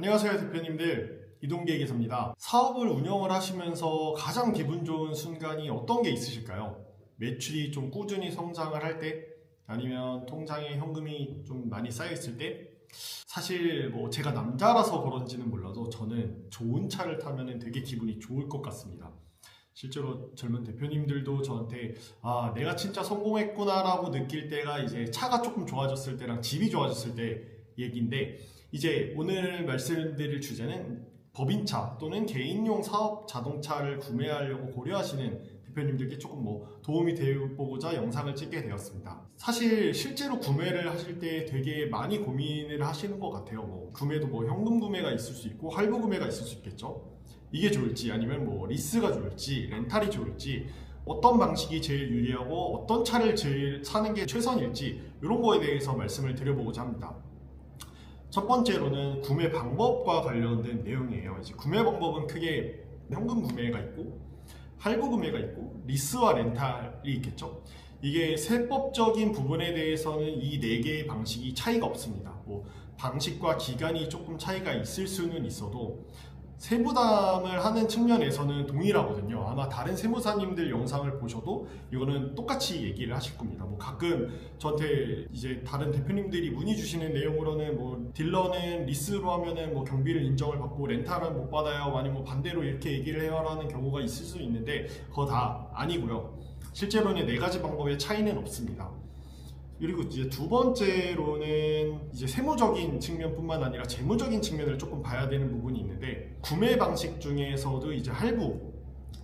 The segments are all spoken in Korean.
안녕하세요 대표님들, 이동기획에서입니다. 사업을 운영을 하시면서 가장 기분 좋은 순간이 어떤 게 있으실까요? 매출이 좀 꾸준히 성장을 할 때, 아니면 통장에 현금이 좀 많이 쌓여 있을 때. 사실 제가 남자라서 그런지는 몰라도 저는 좋은 차를 타면 되게 기분이 좋을 것 같습니다. 실제로 젊은 대표님들도 저한테 내가 진짜 성공했구나 라고 느낄 때가 이제 차가 조금 좋아졌을 때랑 집이 좋아졌을 때 얘기인데, 이제 오늘 말씀드릴 주제는 법인차 또는 개인용 사업 자동차를 구매하려고 고려하시는 대표님들께 조금 도움이 되고자 영상을 찍게 되었습니다. 사실 실제로 구매를 하실 때 되게 많이 고민을 하시는 것 같아요. 구매도 현금 구매가 있을 수 있고 할부 구매가 있을 수 있겠죠. 이게 좋을지, 아니면 리스가 좋을지, 렌탈이 좋을지, 어떤 방식이 제일 유리하고 어떤 차를 제일 사는 게 최선일지, 이런 거에 대해서 말씀을 드려보고자 합니다. 첫 번째로는 구매 방법과 관련된 내용이에요. 이제 구매 방법은 크게 현금 구매가 있고 할부 구매가 있고 리스와 렌탈이 있겠죠. 이게 세법적인 부분에 대해서는 이 네 개의 방식이 차이가 없습니다. 방식과 기간이 조금 차이가 있을 수는 있어도 세부담을 하는 측면에서는 동일하거든요. 아마 다른 세무사님들 영상을 보셔도 이거는 똑같이 얘기를 하실 겁니다. 가끔 저한테 이제 다른 대표님들이 문의 주시는 내용으로는 딜러는 리스로 하면은 경비를 인정을 받고 렌탈은 못 받아요, 아니면 반대로 이렇게 얘기를 해요라는 경우가 있을 수 있는데, 그거 다 아니고요. 실제로는 네 가지 방법의 차이는 없습니다. 그리고 이제 두 번째로는 이제 세무적인 측면뿐만 아니라 재무적인 측면을 조금 봐야 되는 부분이 있는데, 구매 방식 중에서도 이제 할부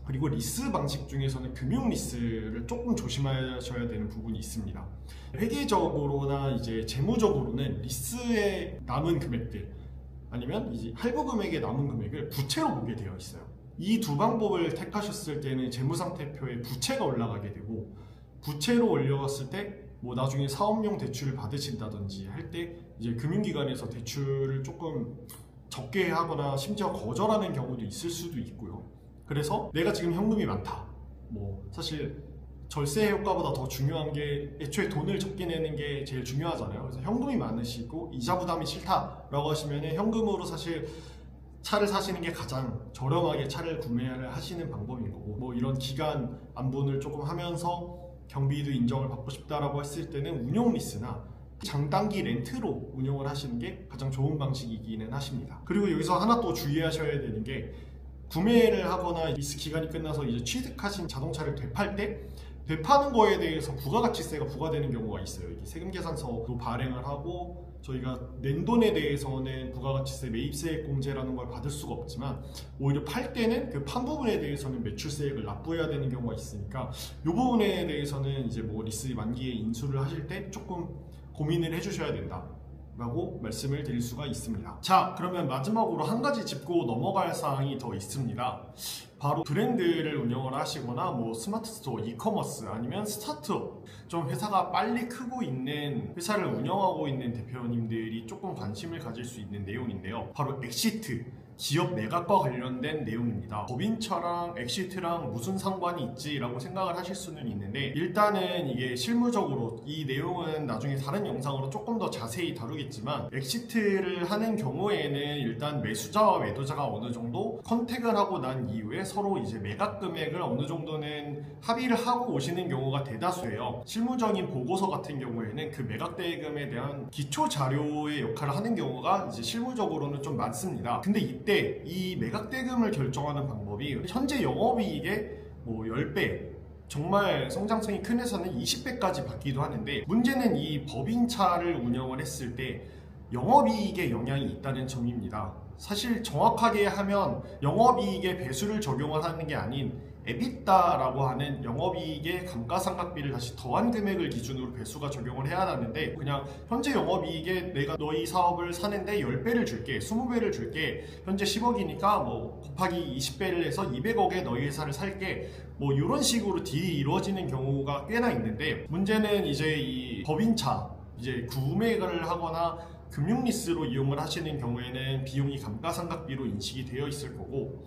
그리고 리스 방식 중에서는 금융 리스를 조금 조심하셔야 되는 부분이 있습니다. 회계적으로나 이제 재무적으로는 리스에 남은 금액들 아니면 이제 할부 금액에 남은 금액을 부채로 보게 되어 있어요. 이 두 방법을 택하셨을 때는 재무상태표에 부채가 올라가게 되고, 부채로 올려갔을 때 나중에 사업용 대출을 받으신다든지 할 때 이제 금융기관에서 대출을 조금 적게 하거나 심지어 거절하는 경우도 있을 수도 있고요. 그래서 내가 지금 현금이 많다, 사실 절세 효과보다 더 중요한 게 애초에 돈을 적게 내는 게 제일 중요하잖아요. 그래서 현금이 많으시고 이자 부담이 싫다라고 하시면 현금으로 사실 차를 사시는 게 가장 저렴하게 차를 구매를 하시는 방법인 거고, 이런 기간 안분을 조금 하면서 경비도 인정을 받고 싶다라고 했을 때는 운용 리스나 장단기 렌트로 운용을 하시는 게 가장 좋은 방식이기는 하십니다. 그리고 여기서 하나 또 주의하셔야 되는 게, 구매를 하거나 리스 기간이 끝나서 이제 취득하신 자동차를 되팔 때 되파는 거에 대해서 부가가치세가 부과되는 경우가 있어요. 이게 세금계산서도 발행을 하고, 저희가 낸 돈에 대해서는 부가가치세 매입세액 공제라는 걸 받을 수가 없지만, 오히려 팔 때는 그 판 부분에 대해서는 매출세액을 납부해야 되는 경우가 있으니까, 이 부분에 대해서는 이제 리스 만기에 인수를 하실 때 조금 고민을 해주셔야 된다 라고 말씀을 드릴 수가 있습니다. 자, 그러면 마지막으로 한 가지 짚고 넘어갈 사항이 더 있습니다. 바로 브랜드를 운영을 하시거나 스마트 스토어, 이커머스 아니면 스타트업, 좀 회사가 빨리 크고 있는 회사를 운영하고 있는 대표님들이 조금 관심을 가질 수 있는 내용인데요. 바로 엑시트, 기업 매각과 관련된 내용입니다. 법인차랑 엑시트랑 무슨 상관이 있지? 라고 생각을 하실 수는 있는데, 일단은 이게 실무적으로 이 내용은 나중에 다른 영상으로 조금 더 자세히 다루겠지만, 엑시트를 하는 경우에는 일단 매수자와 매도자가 어느 정도 컨택을 하고 난 이후에 서로 이제 매각 금액을 어느 정도는 합의를 하고 오시는 경우가 대다수예요. 실무적인 보고서 같은 경우에는 그 매각 대금에 대한 기초 자료의 역할을 하는 경우가 이제 실무적으로는 좀 많습니다. 근데 이때 이 매각 대금을 결정하는 방법이 현재 영업이익의 10배, 정말 성장성이 큰 회사는 20배까지 받기도 하는데, 문제는 이 법인차를 운영을 했을 때 영업이익에 영향이 있다는 점입니다. 사실 정확하게 하면 영업이익의 배수를 적용을 하는 게 아닌 에비타라고 하는 영업이익의 감가상각비를 다시 더한 금액을 기준으로 배수가 적용을 해야 하는데, 그냥 현재 영업이익에 내가 너희 사업을 사는데 10배를 줄게, 20배를 줄게, 현재 10억이니까 곱하기 20배를 해서 200억에 너희 회사를 살게, 이런 식으로 딜이 이루어지는 경우가 꽤나 있는데, 문제는 이제 이 법인차 이제 구매를 하거나 금융리스로 이용을 하시는 경우에는 비용이 감가상각비로 인식이 되어 있을 거고,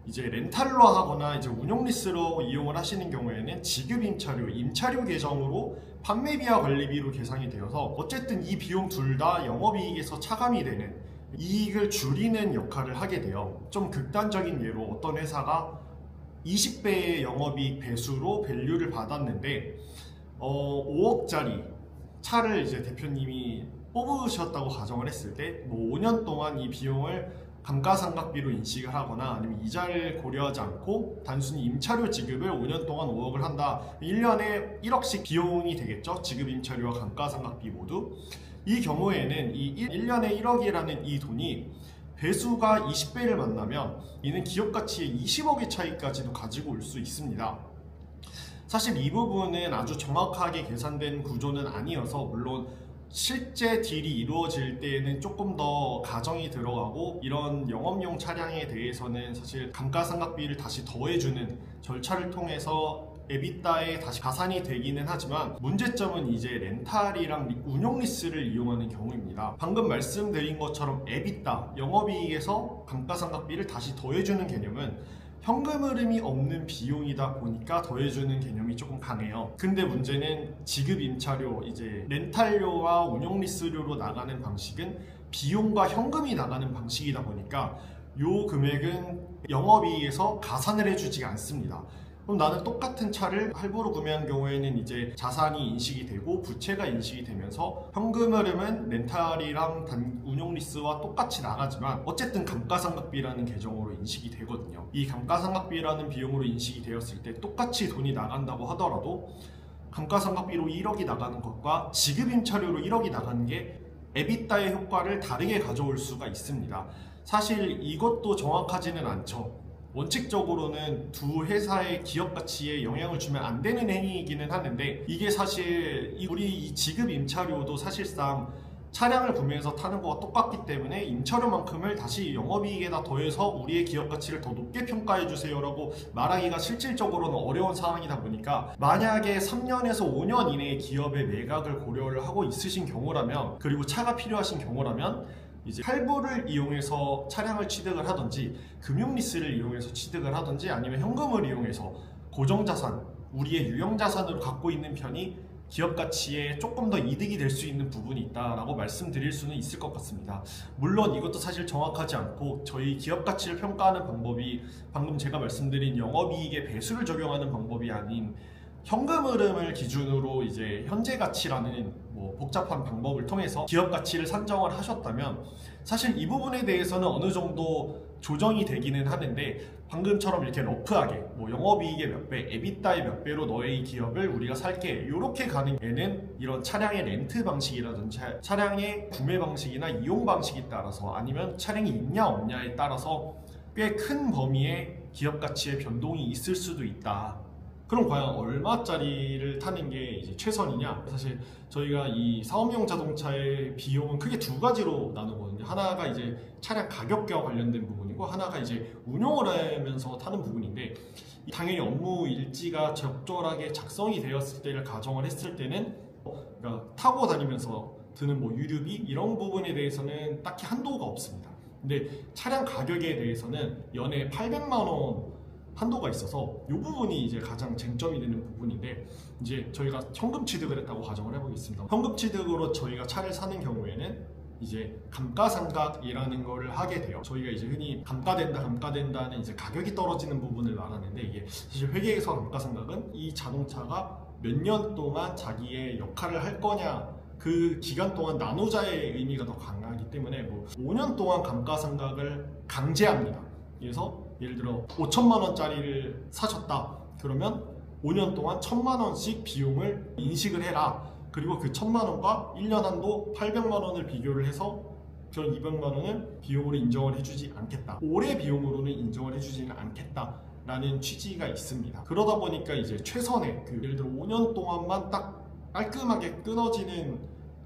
이제 렌탈로 하거나 이제 운용리스로 이용을 하시는 경우에는 지급임차료, 임차료 계정으로 판매비와 관리비로 계산이 되어서 어쨌든 이 비용 둘 다 영업이익에서 차감이 되는 이익을 줄이는 역할을 하게 돼요. 좀 극단적인 예로 어떤 회사가 20배의 영업이익 배수로 밸류를 받았는데 5억짜리 차를 이제 대표님이 뽑으셨다고 가정을 했을 때 뭐 5년 동안 이 비용을 감가상각비로 인식을 하거나 아니면 이자를 고려하지 않고 단순히 임차료 지급을 5년 동안 5억을 한다. 1년에 1억씩 비용이 되겠죠. 지급 임차료와 감가상각비 모두. 이 경우에는 이 1년에 1억이라는 이 돈이 배수가 20배를 만나면 이는 기업 가치의 20억의 차이까지도 가지고 올 수 있습니다. 사실 이 부분은 아주 정확하게 계산된 구조는 아니어서 물론 실제 딜이 이루어질 때에는 조금 더 가정이 들어가고 이런 영업용 차량에 대해서는 사실 감가상각비를 다시 더해주는 절차를 통해서 에비타에 다시 가산이 되기는 하지만 문제점은 이제 렌탈이랑 운용 리스를 이용하는 경우입니다. 방금 말씀드린 것처럼 에비타, 영업이익에서 감가상각비를 다시 더해주는 개념은 현금 흐름이 없는 비용이다 보니까 더해주는 개념이 조금 강해요. 근데 문제는 지급 임차료, 이제 렌탈료와 운용 리스료로 나가는 방식은 비용과 현금이 나가는 방식이다 보니까 요 금액은 영업이익에서 가산을 해주지가 않습니다. 그럼 나는 똑같은 차를 할부로 구매한 경우에는 이제 자산이 인식이 되고 부채가 인식이 되면서 현금 흐름은 렌탈이랑 운용 리스와 똑같이 나가지만 어쨌든 감가상각비라는 계정으로 인식이 되거든요. 이 감가상각비라는 비용으로 인식이 되었을 때 똑같이 돈이 나간다고 하더라도 감가상각비로 1억이 나가는 것과 지급임차료로 1억이 나가는 게 에비타의 효과를 다르게 가져올 수가 있습니다. 사실 이것도 정확하지는 않죠. 원칙적으로는 두 회사의 기업 가치에 영향을 주면 안 되는 행위이기는 하는데 이게 사실 우리 이 지급 임차료도 사실상 차량을 구매해서 타는 거와 똑같기 때문에 임차료만큼을 다시 영업이익에다 더해서 우리의 기업 가치를 더 높게 평가해 주세요 라고 말하기가 실질적으로는 어려운 상황이다 보니까 만약에 3년에서 5년 이내에 기업의 매각을 고려를 하고 있으신 경우라면 그리고 차가 필요하신 경우라면 이제 할부를 이용해서 차량을 취득을 하든지 금융 리스를 이용해서 취득을 하든지 아니면 현금을 이용해서 고정자산, 우리의 유형자산으로 갖고 있는 편이 기업 가치에 조금 더 이득이 될 수 있는 부분이 있다라고 말씀드릴 수는 있을 것 같습니다. 물론 이것도 사실 정확하지 않고 저희 기업 가치를 평가하는 방법이 방금 제가 말씀드린 영업이익의 배수를 적용하는 방법이 아닌 현금 흐름을 기준으로 이제 현재 가치라는 뭐 복잡한 방법을 통해서 기업 가치를 산정을 하셨다면 사실 이 부분에 대해서는 어느 정도 조정이 되기는 하는데 방금처럼 이렇게 러프하게 뭐 영업이익의 몇 배, 에비타의 몇 배로 너의 기업을 우리가 살게 이렇게 가는 애는 이런 차량의 렌트 방식이라든지 차량의 구매 방식이나 이용 방식에 따라서 아니면 차량이 있냐 없냐에 따라서 꽤 큰 범위의 기업 가치의 변동이 있을 수도 있다. 그럼 과연 얼마짜리를 타는 게 이제 최선이냐? 사실 저희가 이 사업용 자동차의 비용은 크게 두 가지로 나누거든요. 하나가 이제 차량 가격과 관련된 부분이고 하나가 이제 운용을 하면서 타는 부분인데 당연히 업무 일지가 적절하게 작성이 되었을 때를 가정을 했을 때는 그러니까 타고 다니면서 드는 뭐 유류비 이런 부분에 대해서는 딱히 한도가 없습니다. 근데 차량 가격에 대해서는 연에 800만 원 한도가 있어서 이 부분이 이제 가장 쟁점이 되는 부분인데 이제 저희가 현금 취득을 했다고 가정을 해보겠습니다. 현금 취득으로 저희가 차를 사는 경우에는 이제 감가상각이라는 거를 하게 돼요. 저희가 이제 흔히 감가된다는 이제 가격이 떨어지는 부분을 말하는데 이게 사실 회계에서 감가상각은 이 자동차가 몇 년 동안 자기의 역할을 할 거냐 그 기간 동안 나누자의 의미가 더 강하기 때문에 뭐 5년 동안 감가상각을 강제합니다. 그래서 예를 들어 5천만 원짜리를 사셨다 그러면 5년 동안 1,000만 원씩 비용을 인식을 해라. 그리고 그 1,000만 원과 1년 한도 800만 원을 비교를 해서 저 200만 원은 비용으로 인정을 해주지 않겠다. 올해 비용으로는 인정을 해주지는 않겠다 라는 취지가 있습니다. 그러다 보니까 이제 최선의 예를 들어 5년 동안만 딱 깔끔하게 끊어지는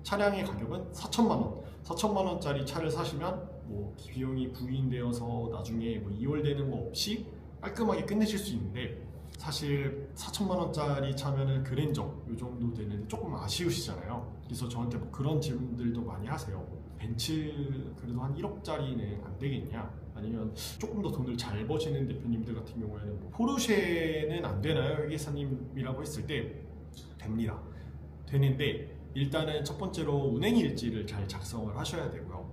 차량의 가격은 4천만 원. 4천만 원짜리 차를 사시면 뭐 비용이 부인되어서 나중에 뭐 2월 되는 거 없이 깔끔하게 끝내실 수 있는데 사실 4천만 원짜리 차면은 그랜저 요 정도 되는데 조금 아쉬우시잖아요. 그래서 저한테 뭐 그런 질문들도 많이 하세요. 벤츠 그래도 한 1억짜리는 안 되겠냐? 아니면 조금 더 돈을 잘 버시는 대표님들 같은 경우에는 뭐 포르쉐는 안 되나요? 회계사님이라고 했을 때 됩니다. 되는데 일단은 첫 번째로 운행일지를 잘 작성을 하셔야 되고요.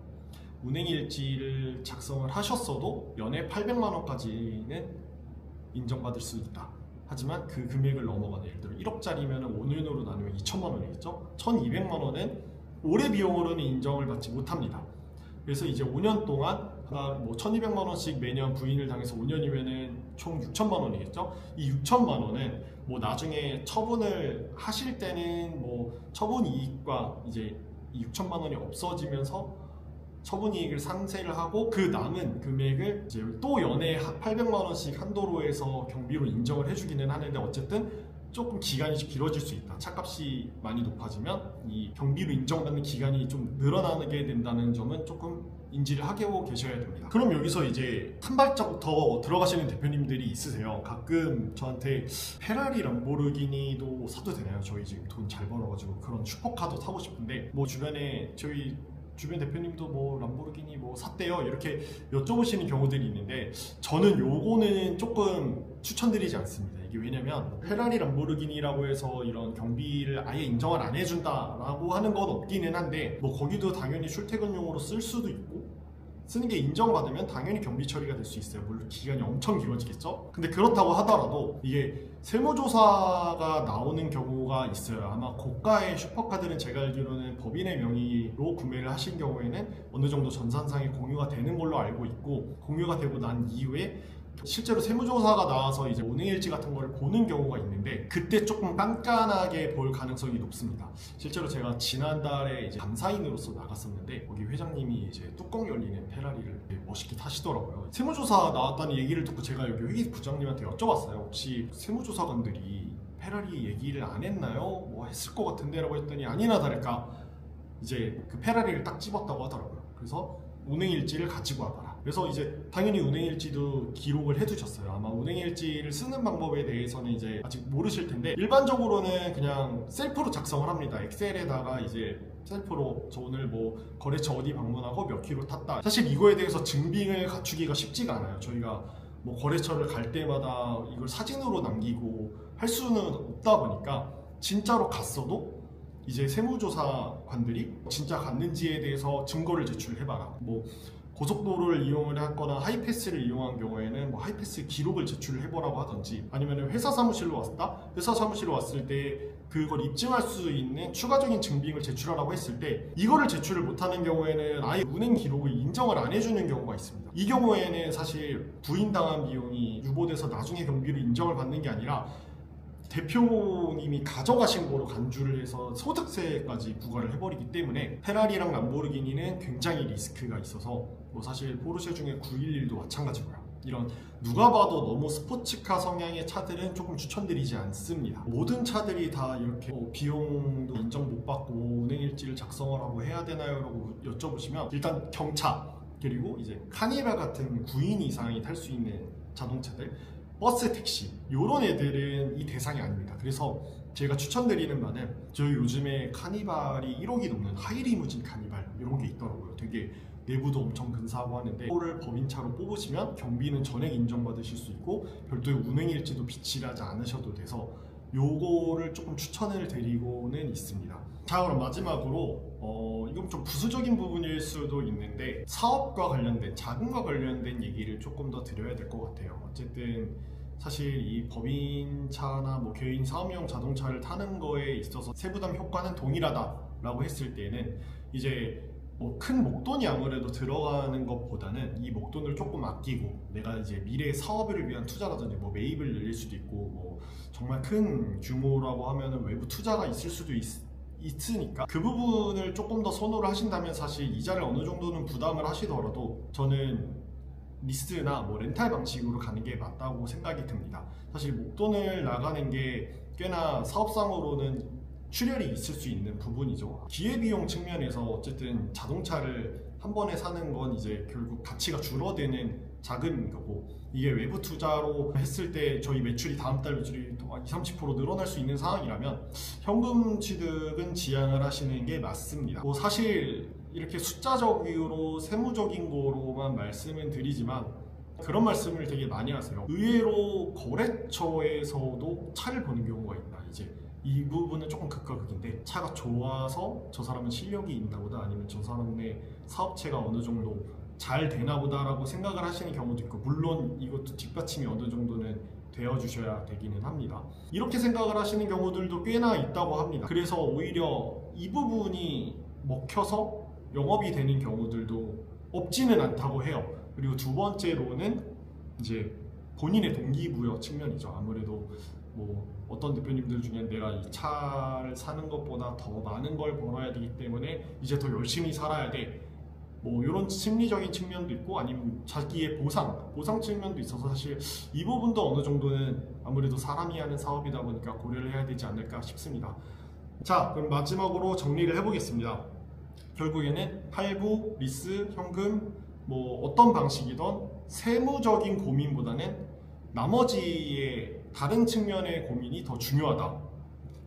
운행일지를 작성을 하셨어도 연에 800만 원까지는 인정받을 수 있다. 하지만 그 금액을 넘어가는, 예를 들어 1억짜리면 5년으로 나누면 2천만 원이겠죠. 1200만 원은 올해 비용으로는 인정을 받지 못합니다. 그래서 이제 5년 동안 뭐 1200만 원씩 매년 부인을 당해서 5년이면은 총 6천만 원이겠죠. 이 6천만 원은 뭐 나중에 처분을 하실 때는 뭐 처분 이익과 이제 이 6천만 원이 없어지면서 처분 이익을 상쇄를 하고 그 남은 금액을 이제 또 연에 800만 원씩 한도로 해서 경비로 인정을 해주기는 하는데, 어쨌든 조금 기간이 길어질 수 있다. 차값이 많이 높아지면 이 경비로 인정받는 기간이 좀 늘어나게 된다는 점은 조금 인지를 하고 계셔야 됩니다. 그럼 여기서 이제 한 발자국 더 들어가시는 대표님들이 있으세요. 가끔 저한테 페라리 람보르기니도 사도 되나요? 저희 지금 돈 잘 벌어가지고 그런 슈퍼카도 타고 싶은데, 뭐 주변에 저희 주변 대표님도 뭐 람보르기니 뭐 샀대요 이렇게 여쭤보시는 경우들이 있는데, 저는 요거는 조금 추천드리지 않습니다. 이게 왜냐면 페라리 람보르기니라고 해서 이런 경비를 아예 인정을 안 해준다라고 하는 건 없기는 한데, 뭐 거기도 당연히 출퇴근용으로 쓸 수도 있고 쓰는 게 인정받으면 당연히 경비 처리가 될 수 있어요. 물론 기간이 엄청 길어지겠죠. 근데 그렇다고 하더라도 이게 세무조사가 나오는 경우가 있어요. 아마 고가의 슈퍼카들은 제가 알기로는 법인의 명의로 구매를 하신 경우에는 어느 정도 전산상에 공유가 되는 걸로 알고 있고, 공유가 되고 난 이후에 실제로 세무조사가 나와서 이제 운행일지 같은 거를 보는 경우가 있는데, 그때 조금 깐깐하게 볼 가능성이 높습니다. 실제로 제가 지난달에 이제 감사인으로서 나갔었는데, 거기 회장님이 이제 뚜껑 열리는 페라리를 멋있게 타시더라고요. 세무조사 나왔다는 얘기를 듣고 제가 여기 회계 부장님한테 여쭤봤어요. 혹시 세무조사관들이 페라리 얘기를 안 했나요? 뭐 했을 것 같은데 라고 했더니 아니나 다를까 이제 그 페라리를 딱 집었다고 하더라고요. 그래서 운행일지를 가지고 와봐라. 그래서 이제 당연히 운행일지도 기록을 해두셨어요. 아마 운행일지를 쓰는 방법에 대해서는 이제 아직 모르실 텐데, 일반적으로는 그냥 셀프로 작성을 합니다. 엑셀에다가 이제 셀프로 저 오늘 뭐 거래처 어디 방문하고 몇 킬로 탔다. 사실 이거에 대해서 증빙을 갖추기가 쉽지가 않아요. 저희가 뭐 거래처를 갈 때마다 이걸 사진으로 남기고 할 수는 없다 보니까, 진짜로 갔어도 이제 세무조사관들이 진짜 갔는지에 대해서 증거를 제출해봐라. 뭐 고속도로를 이용을 했거나 하이패스를 이용한 경우에는 뭐 하이패스 기록을 제출을 해보라고 하든지, 아니면 회사 사무실로 왔다? 회사 사무실로 왔을 때 그걸 입증할 수 있는 추가적인 증빙을 제출하라고 했을 때, 이거를 제출을 못하는 경우에는 아예 운행 기록을 인정을 안 해주는 경우가 있습니다. 이 경우에는 사실 부인당한 비용이 유보돼서 나중에 경비로 인정을 받는 게 아니라 대표님이 가져가신 거로 간주를 해서 소득세까지 부과를 해버리기 때문에, 페라리랑 람보르기니는 굉장히 리스크가 있어서, 뭐 사실 포르쉐 중에 911도 마찬가지고요. 이런 누가 봐도 너무 스포츠카 성향의 차들은 조금 추천드리지 않습니다. 모든 차들이 다 이렇게 비용도 인정 못 받고 운행일지를 작성을 하고 해야 되나요? 라고 여쭤보시면, 일단 경차, 그리고 이제 카니발 같은 9인 이상이 탈 수 있는 자동차들, 버스, 택시, 이런 애들은 이 대상이 아닙니다. 그래서 제가 추천드리는 바는, 저희 요즘에 카니발이 1억이 넘는 하이리무진 카니발 이런 게 있더라고요. 되게 내부도 엄청 근사하고 하는데, 이거를 법인차로 뽑으시면 경비는 전액 인정받으실 수 있고 별도의 운행일지도 비치하지 않으셔도 돼서 요거를 조금 추천을 드리고는 있습니다. 자, 그럼 마지막으로 이건 좀 부수적인 부분일 수도 있는데, 사업과 관련된, 자금과 관련된 얘기를 조금 더 드려야 될 것 같아요. 어쨌든 사실 이 법인차나 뭐 개인 사업용 자동차를 타는 거에 있어서 세부담 효과는 동일하다라고 했을 때는, 이제 뭐 큰 목돈이 아무래도 들어가는 것보다는 이 목돈을 조금 아끼고 내가 이제 미래 사업을 위한 투자라든지 뭐 매입을 늘릴 수도 있고, 뭐 정말 큰 규모라고 하면은 외부 투자가 있을 수도 있으니까 그 부분을 조금 더 선호를 하신다면, 사실 이자를 어느 정도는 부담을 하시더라도 저는 리스나 뭐 렌탈 방식으로 가는 게 맞다고 생각이 듭니다. 사실 목돈을 나가는 게 꽤나 사업상으로는 출혈이 있을 수 있는 부분이죠. 기회비용 측면에서 어쨌든 자동차를 한 번에 사는 건 이제 결국 가치가 줄어드는 자금인 거고, 이게 외부 투자로 했을 때 저희 매출이 다음 달 매출이 20-30% 늘어날 수 있는 상황이라면 현금 취득은 지양을 하시는 게 맞습니다. 뭐 사실 이렇게 숫자적으로 세무적인 거로만 말씀은 드리지만, 그런 말씀을 되게 많이 하세요. 의외로 거래처에서도 차를 보는 경우가 있다. 이제 이 부분은 조금 극과 극인데, 차가 좋아서 저 사람은 실력이 있나 보다, 아니면 저 사람의 사업체가 어느 정도 잘 되나 보다라고 생각을 하시는 경우도 있고, 물론 이것도 뒷받침이 어느 정도는 되어 주셔야 되기는 합니다. 이렇게 생각을 하시는 경우들도 꽤나 있다고 합니다. 그래서 오히려 이 부분이 먹혀서 영업이 되는 경우들도 없지는 않다고 해요. 그리고 두 번째로는 이제 본인의 동기부여 측면이죠. 아무래도 뭐 어떤 대표님들 중에 내가 이 차를 사는 것보다 더 많은 걸 벌어야 되기 때문에 이제 더 열심히 살아야 돼, 뭐 이런 심리적인 측면도 있고, 아니면 자기의 보상 측면도 있어서 사실 이 부분도 어느 정도는 아무래도 사람이 하는 사업이다 보니까 고려를 해야 되지 않을까 싶습니다. 자, 그럼 마지막으로 정리를 해보겠습니다. 결국에는 할부, 리스, 현금, 뭐 어떤 방식이든 세무적인 고민보다는 나머지의 다른 측면의 고민이 더 중요하다.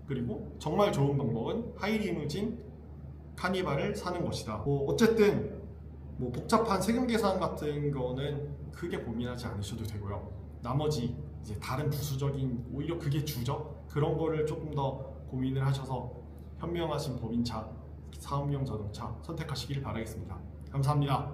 그리고 정말 좋은 방법은 하이리무진 카니발을 사는 것이다. 뭐 어쨌든 뭐 복잡한 세금 계산 같은 거는 크게 고민하지 않으셔도 되고요. 나머지 이제 다른 부수적인, 오히려 그게 주죠. 그런 거를 조금 더 고민을 하셔서 현명하신 법인차, 사업용 자동차 선택하시길 바라겠습니다. 감사합니다.